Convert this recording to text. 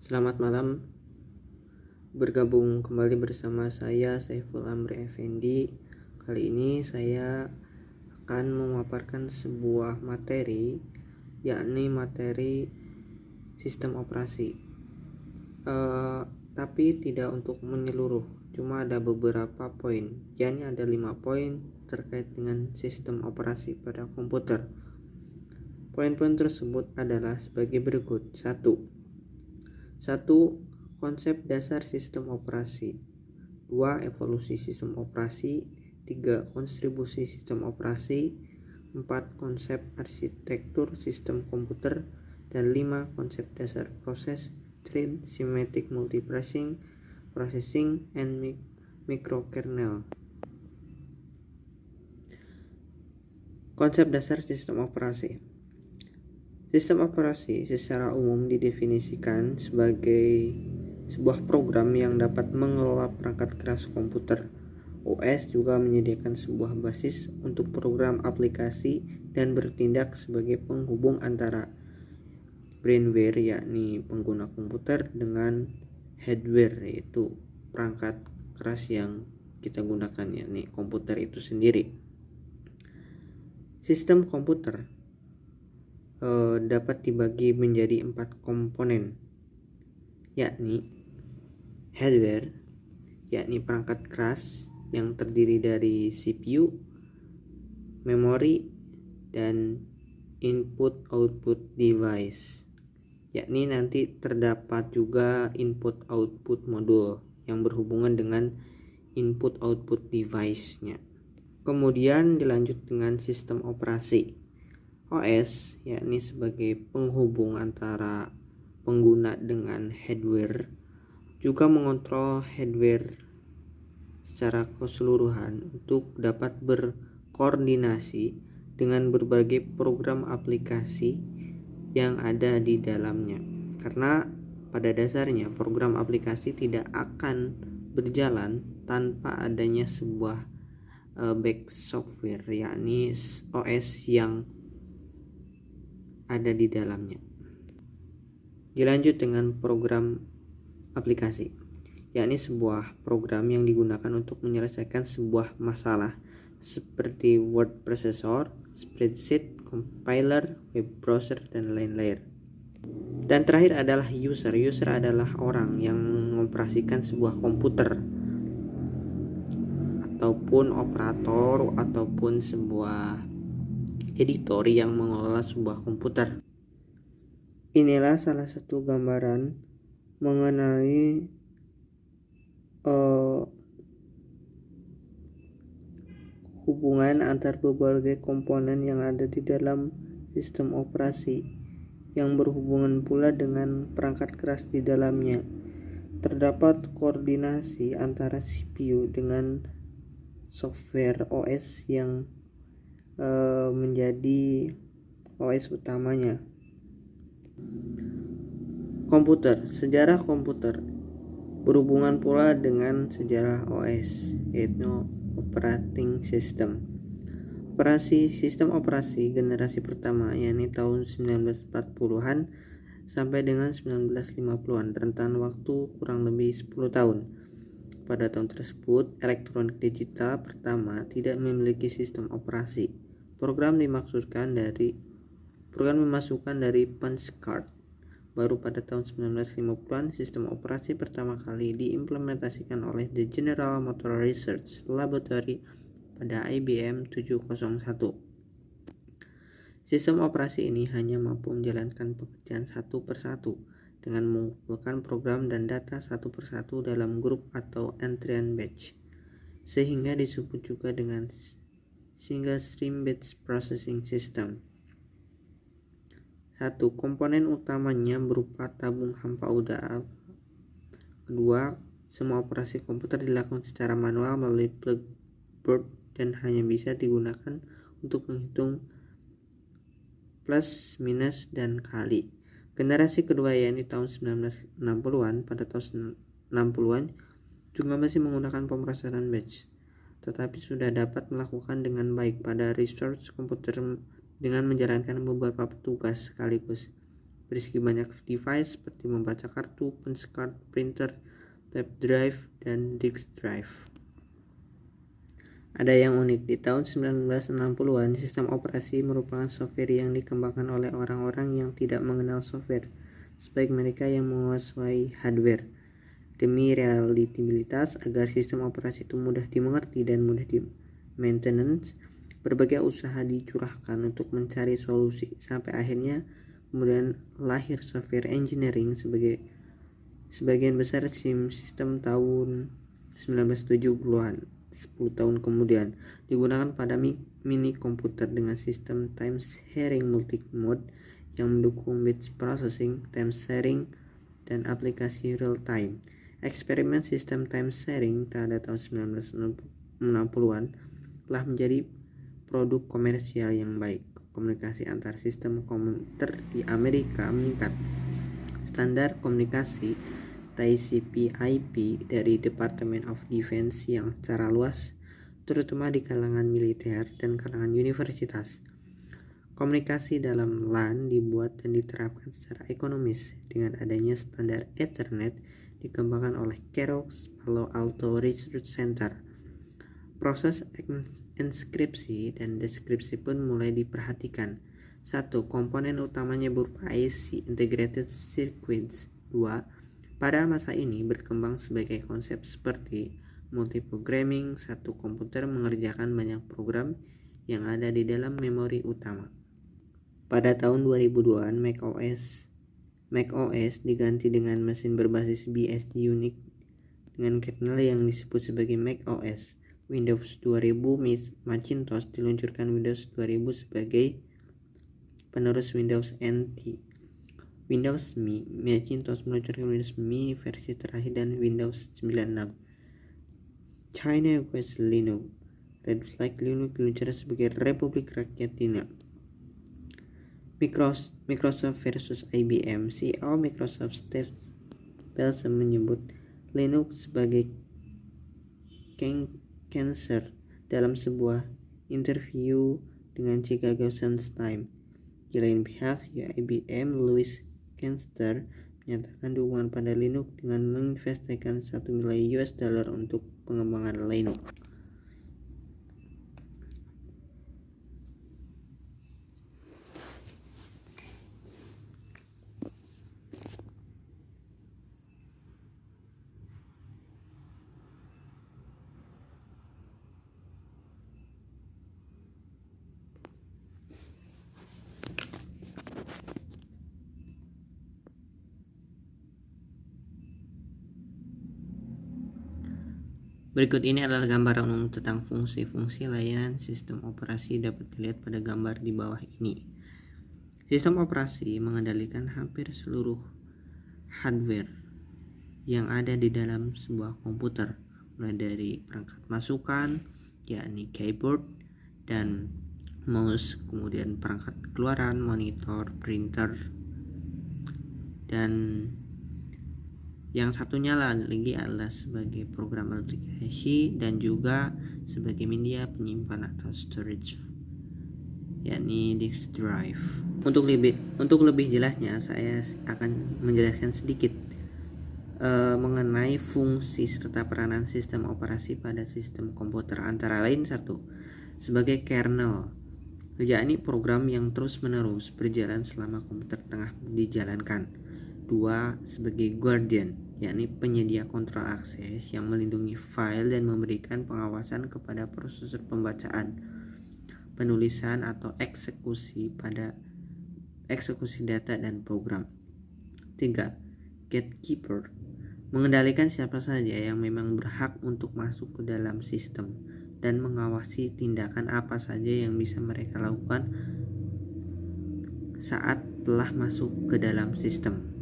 Selamat malam, bergabung kembali bersama saya Saiful Amri Effendi. Kali ini saya akan memaparkan sebuah materi, yakni materi sistem operasi. Tapi tidak untuk menyeluruh, cuma ada beberapa poin. Yakni ada 5 poin terkait dengan sistem operasi pada komputer. Poin-poin tersebut adalah sebagai berikut. 1. Konsep dasar sistem operasi. 2. Evolusi sistem operasi. 3. Konstribusi sistem operasi. 4. Konsep arsitektur sistem komputer. Dan 5. Konsep dasar proses, thread, semantic multiprocessing, processing, and microkernel. Konsep dasar sistem operasi. Sistem operasi secara umum didefinisikan sebagai sebuah program yang dapat mengelola perangkat keras komputer. OS juga menyediakan sebuah basis untuk program aplikasi dan bertindak sebagai penghubung antara brainware, yakni pengguna komputer, dengan hardware, yaitu perangkat keras yang kita gunakan, yakni komputer itu sendiri. Sistem komputer dapat dibagi menjadi 4 komponen, yakni hardware, yakni perangkat keras yang terdiri dari CPU, memori, dan input-output device, yakni nanti terdapat juga input-output modul yang berhubungan dengan input-output device-nya. Kemudian dilanjut dengan sistem operasi. OS, yakni sebagai penghubung antara pengguna dengan hardware, juga mengontrol hardware secara keseluruhan untuk dapat berkoordinasi dengan berbagai program aplikasi yang ada di dalamnya. Karena pada dasarnya program aplikasi tidak akan berjalan tanpa adanya sebuah back software, yakni OS yang ada di dalamnya. Dilanjut dengan program aplikasi, yakni sebuah program yang digunakan untuk menyelesaikan sebuah masalah seperti word processor, spreadsheet, compiler, web browser, dan lain-lain. Dan terakhir adalah user. User adalah orang yang mengoperasikan sebuah komputer ataupun operator ataupun sebuah editor yang mengelola sebuah komputer. Inilah salah satu gambaran mengenai hubungan antar berbagai komponen yang ada di dalam sistem operasi, yang berhubungan pula dengan perangkat keras di dalamnya. Terdapat koordinasi antara CPU dengan software OS yang menjadi OS utamanya. Komputer. Sejarah komputer berhubungan pula dengan sejarah OS, yaitu operating system. Sistem operasi generasi pertama, yakni tahun 1940-an sampai dengan 1950-an, rentan waktu kurang lebih 10 tahun. Pada tahun tersebut, elektronik digital pertama tidak memiliki sistem operasi. Program dimasukkan dari punch card. Baru pada tahun 1950-an, sistem operasi pertama kali diimplementasikan oleh The General Motor Research Laboratory pada IBM 701. Sistem operasi ini hanya mampu menjalankan pekerjaan satu persatu dengan mengumpulkan program dan data satu persatu dalam grup atau entrant batch, sehingga disebut juga dengan single stream batch processing system. 1. Komponen utamanya berupa tabung hampa udara. 2. Semua operasi komputer dilakukan secara manual melalui plug board dan hanya bisa digunakan untuk menghitung plus, minus, dan kali. Generasi kedua, yakni tahun 1960-an, pada tahun 60-an juga masih menggunakan pemrosesan batch, tetapi sudah dapat melakukan dengan baik pada research komputer dengan menjalankan beberapa tugas sekaligus. berisi banyak device seperti membaca kartu, punch card, printer, tape drive, dan disk drive. Ada yang unik, di tahun 1960-an, sistem operasi merupakan software yang dikembangkan oleh orang-orang yang tidak mengenal software, sebaik mereka yang menguasai hardware. Demi realitabilitas, agar sistem operasi itu mudah dimengerti dan mudah di-maintenance, berbagai usaha dicurahkan untuk mencari solusi, sampai akhirnya kemudian lahir software engineering sebagian besar sistem tahun 1970-an. 10 tahun kemudian digunakan pada mini komputer dengan sistem time sharing multi-mode yang mendukung batch processing, time sharing, dan aplikasi real time. Eksperimen sistem time sharing pada tahun 1960-an telah menjadi produk komersial yang baik. Komunikasi antar sistem komputer di Amerika meningkat. Standar komunikasi TCP/IP dari Department of Defense yang secara luas, terutama di kalangan militer dan kalangan universitas. Komunikasi dalam LAN dibuat dan diterapkan secara ekonomis dengan adanya standar Ethernet dikembangkan oleh Xerox Palo Alto Research Center. Proses enskripsi dan deskripsi pun mulai diperhatikan. 1. Komponen utamanya berupa IC Integrated Circuits. 2. Pada masa ini berkembang sebagai konsep seperti multiprogramming. Satu komputer mengerjakan banyak program yang ada di dalam memori utama. Pada tahun 2002-an, Mac OS diganti dengan mesin berbasis BSD Unix dengan kernel yang disebut sebagai Mac OS. Windows 2000 Macintosh diluncurkan Windows 2000 sebagai penerus Windows NT. Windows Me Macintosh meluncurkan Windows Me versi terakhir dan Windows 96. China West Linux Red Flag Linux diluncurkan sebagai Republik Rakyat Cina. Microsoft versus IBM. CEO Microsoft Steve Ballmer menyebut Linux sebagai cancer dalam sebuah interview dengan Chicago Sun-Times. Di lain pihak, CEO IBM Louis Kenster menyatakan dukungan pada Linux dengan menginvestasikan $1 miliar untuk pengembangan Linux. Berikut ini adalah gambaran umum tentang fungsi-fungsi layanan sistem operasi dapat dilihat pada gambar di bawah ini. Sistem operasi mengendalikan hampir seluruh hardware yang ada di dalam sebuah komputer, mulai dari perangkat masukan, yakni keyboard dan mouse, kemudian perangkat keluaran, monitor, printer, dan yang satunya lagi adalah sebagai program aplikasi dan juga sebagai media penyimpan atau storage, yakni disk drive. Untuk lebih jelasnya, saya akan menjelaskan sedikit mengenai fungsi serta peranan sistem operasi pada sistem komputer. Antara lain, 1. Sebagai kernel, yakni program yang terus-menerus berjalan selama komputer tengah dijalankan. 2. Sebagai guardian, yakni penyedia kontrol akses yang melindungi file dan memberikan pengawasan kepada prosesor pembacaan, penulisan atau eksekusi data dan program. 3. Gatekeeper, mengendalikan siapa saja yang memang berhak untuk masuk ke dalam sistem dan mengawasi tindakan apa saja yang bisa mereka lakukan saat telah masuk ke dalam sistem.